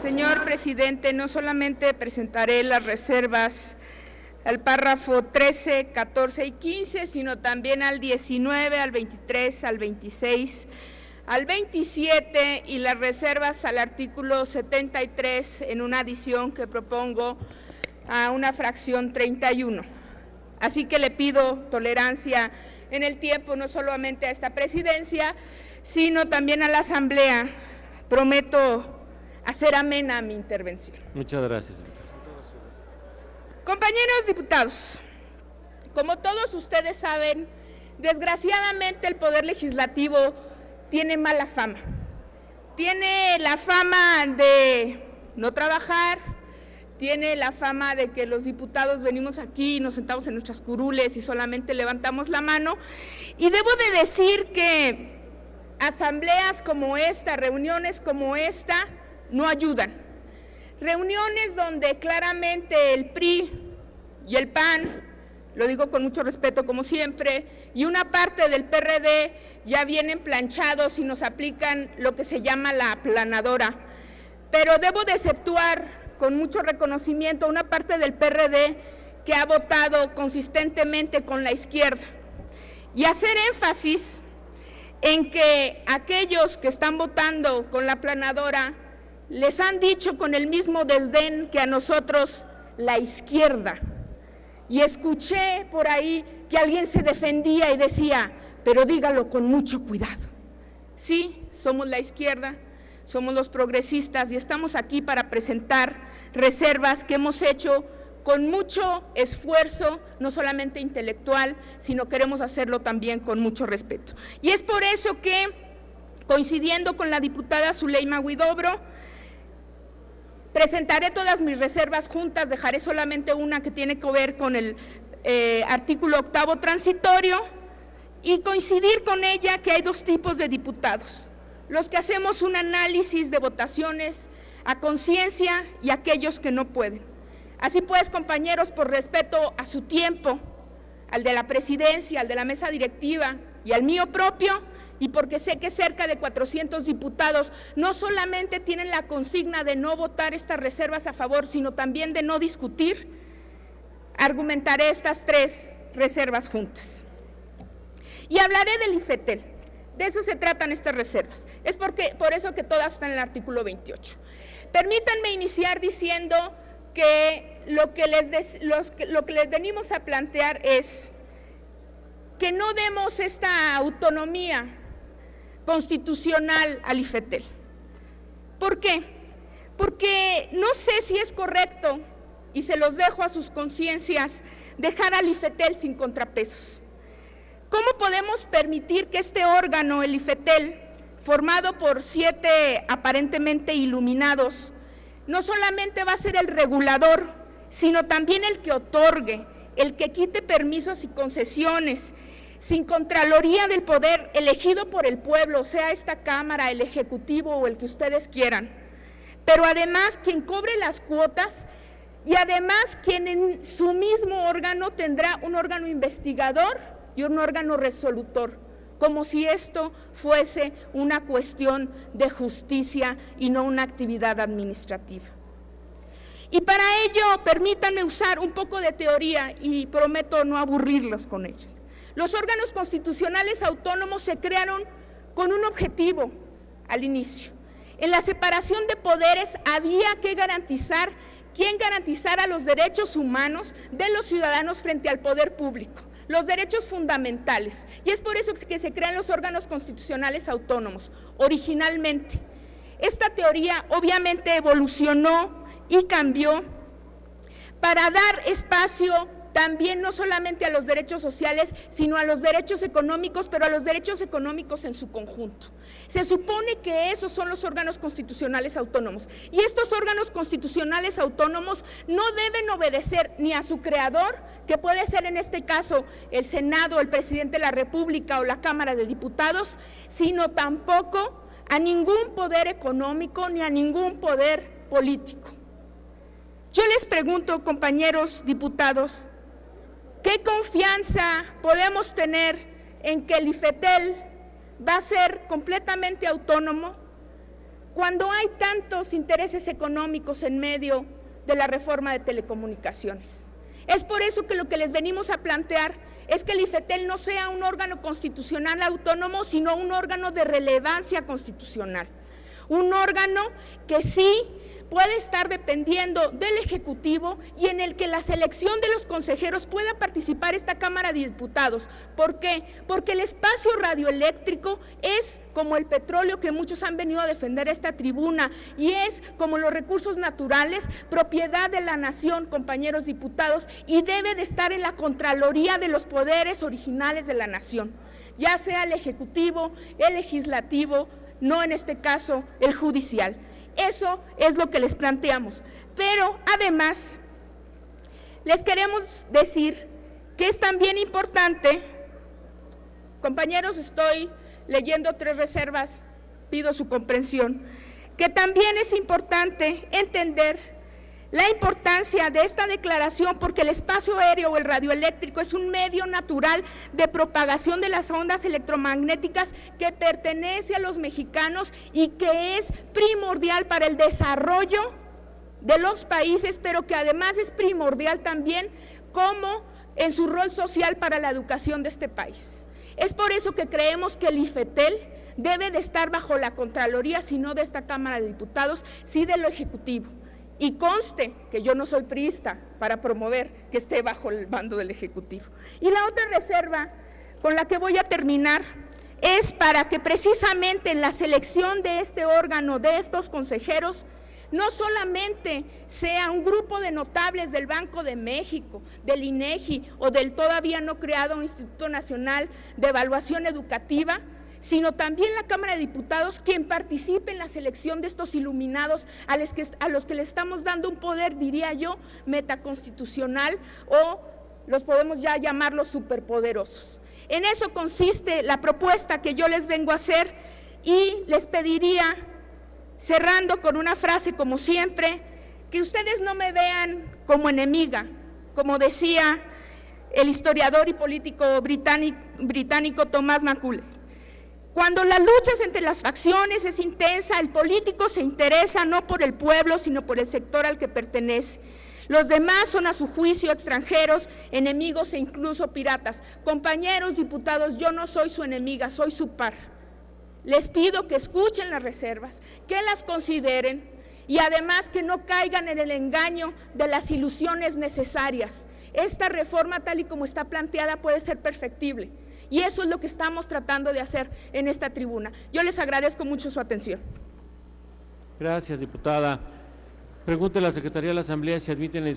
Señor presidente, no solamente presentaré las reservas al párrafo 13, 14 y 15, sino también al 19, al 23, al 26, al 27 y las reservas al artículo 73 en una adición que propongo a una fracción 31. Así que le pido tolerancia en el tiempo, no solamente a esta presidencia, sino también a la Asamblea. Prometo hacer amena mi intervención. Muchas gracias. Compañeros diputados, como todos ustedes saben, desgraciadamente el Poder Legislativo tiene mala fama. Tiene la fama de no trabajar, tiene la fama de que los diputados venimos aquí, nos sentamos en nuestras curules y solamente levantamos la mano. Y debo de decir que asambleas como esta, reuniones como esta, no ayudan. Reuniones donde claramente el PRI y el PAN, lo digo con mucho respeto como siempre, y una parte del PRD ya vienen planchados y nos aplican lo que se llama la aplanadora. Pero debo de exceptuar con mucho reconocimiento a una parte del PRD que ha votado consistentemente con la izquierda y hacer énfasis en que aquellos que están votando con la aplanadora les han dicho con el mismo desdén que a nosotros la izquierda. Y escuché por ahí que alguien se defendía y decía, pero dígalo con mucho cuidado. Sí, somos la izquierda, somos los progresistas y estamos aquí para presentar reservas que hemos hecho con mucho esfuerzo, no solamente intelectual, sino queremos hacerlo también con mucho respeto. Y es por eso que, coincidiendo con la diputada Zuleima Huidobro, presentaré todas mis reservas juntas, dejaré solamente una que tiene que ver con el artículo 8º transitorio y coincidir con ella que hay dos tipos de diputados, los que hacemos un análisis de votaciones a conciencia y aquellos que no pueden. Así pues, compañeros, por respeto a su tiempo, al de la presidencia, al de la mesa directiva y al mío propio, y porque sé que cerca de 400 diputados no solamente tienen la consigna de no votar estas reservas a favor, sino también de no discutir, argumentaré estas tres reservas juntas. Y hablaré del IFETEL, de eso se tratan estas reservas, es por eso que todas están en el artículo 28. Permítanme iniciar diciendo que lo que les venimos a plantear es que no demos esta autonomía constitucional al IFETEL. ¿Por qué? Porque no sé si es correcto, y se los dejo a sus conciencias, dejar al IFETEL sin contrapesos. ¿Cómo podemos permitir que este órgano, el IFETEL, formado por 7 aparentemente iluminados, no solamente va a ser el regulador, sino también el que otorgue, el que quite permisos y concesiones, sin Contraloría del Poder elegido por el pueblo, sea esta Cámara, el Ejecutivo o el que ustedes quieran, pero además quien cobre las cuotas y además quien en su mismo órgano tendrá un órgano investigador y un órgano resolutor, como si esto fuese una cuestión de justicia y no una actividad administrativa. Y para ello, permítanme usar un poco de teoría y prometo no aburrirlos con ellos. Los órganos constitucionales autónomos se crearon con un objetivo al inicio. En la separación de poderes había que garantizar quién garantizara los derechos humanos de los ciudadanos frente al poder público, los derechos fundamentales. Y es por eso que se crean los órganos constitucionales autónomos, originalmente. Esta teoría obviamente evolucionó y cambió para dar espacio también no solamente a los derechos sociales, sino a los derechos económicos, pero a los derechos económicos en su conjunto. Se supone que esos son los órganos constitucionales autónomos, y estos órganos constitucionales autónomos no deben obedecer ni a su creador, que puede ser en este caso el Senado, el Presidente de la República o la Cámara de Diputados, sino tampoco a ningún poder económico ni a ningún poder político. Yo les pregunto, compañeros diputados, ¿qué confianza podemos tener en que el IFETEL va a ser completamente autónomo cuando hay tantos intereses económicos en medio de la reforma de telecomunicaciones. Es por eso que lo que les venimos a plantear es que el IFETEL no sea un órgano constitucional autónomo, sino un órgano de relevancia constitucional. Un órgano que sí puede estar dependiendo del Ejecutivo y en el que la selección de los consejeros pueda participar esta Cámara de Diputados. ¿Por qué? Porque el espacio radioeléctrico es como el petróleo que muchos han venido a defender esta tribuna y es como los recursos naturales, propiedad de la nación, compañeros diputados, y debe de estar en la Contraloría de los poderes originales de la nación, ya sea el Ejecutivo, el Legislativo, no en este caso el Judicial. Eso es lo que les planteamos, pero además les queremos decir que es también importante, compañeros, estoy leyendo 3 reservas, pido su comprensión, que también es importante entender la importancia de esta declaración porque el espacio aéreo o el radioeléctrico es un medio natural de propagación de las ondas electromagnéticas que pertenece a los mexicanos y que es primordial para el desarrollo de los países, pero que además es primordial también como en su rol social para la educación de este país. Es por eso que creemos que el IFETEL debe de estar bajo la Contraloría, si no de esta Cámara de Diputados, sí de lo Ejecutivo. Y conste que yo no soy priista para promover que esté bajo el mando del Ejecutivo. Y la otra reserva con la que voy a terminar es para que precisamente en la selección de este órgano, de estos consejeros, no solamente sea un grupo de notables del Banco de México, del INEGI o del todavía no creado Instituto Nacional de Evaluación Educativa, sino también la Cámara de Diputados quien participe en la selección de estos iluminados a los que le estamos dando un poder, diría yo, metaconstitucional o los podemos ya llamar los superpoderosos. En eso consiste la propuesta que yo les vengo a hacer y les pediría, cerrando con una frase como siempre, que ustedes no me vean como enemiga, como decía el historiador y político británico Thomas Macaulay. Cuando la lucha entre las facciones es intensa, el político se interesa no por el pueblo, sino por el sector al que pertenece. Los demás son a su juicio extranjeros, enemigos e incluso piratas. Compañeros diputados, yo no soy su enemiga, soy su par. Les pido que escuchen las reservas, que las consideren y además que no caigan en el engaño de las ilusiones necesarias. Esta reforma tal y como está planteada puede ser perfectible. Y eso es lo que estamos tratando de hacer en esta tribuna. Yo les agradezco mucho su atención. Gracias, diputada. Pregunta a la Secretaría de la Asamblea si admiten la discusión.